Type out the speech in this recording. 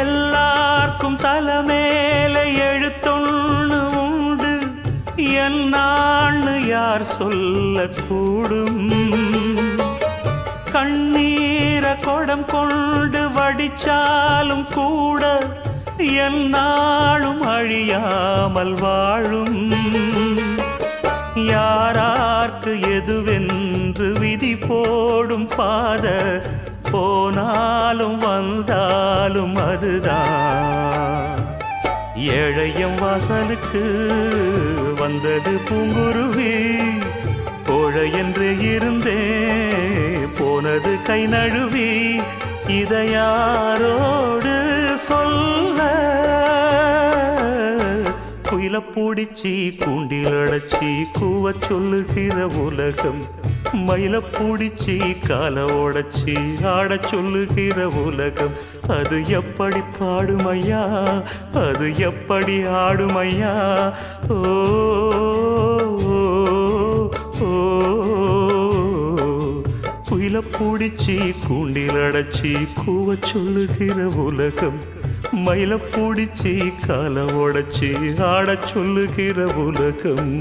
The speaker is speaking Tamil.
எல்லார்க்கும் தலைமேல எழுத்தொன்னு உண்டு, என்னான்னு யார் சொல்லக்கூடும்? கண்ணீரை குடம் கொண்டு வடிச்சாலும் கூட என்னாலும் அழியாமல் வாழும். யாரார்க்கு எதுவென்று விதி போடும் பாத போனாலும் வந்தாலும் அதுதான். ஏழையம் வாசலுக்கு வந்தது பூங்குருவி, கோழை என்று இருந்தே போனது கை நழுவி. இதை யாரோடு சொல்ல? குயில பூடிச்சி கூண்டில் அடைச்சி கூவ சொல்லுகிற உலகம், மயில பூடிச்சி கால உடைச்சி ஆட சொல்லுகிற உலகம். அது எப்படி பாடுமையா, அது எப்படி ஆடுமையா? ஓ குயில பூடிச்சி கூண்டில் அடைச்சி கூவ சொல்லுகிற உலகம், மயில பூடிச்சி கால உடைச்சி ஆட சொல்லுகிற உலகம்.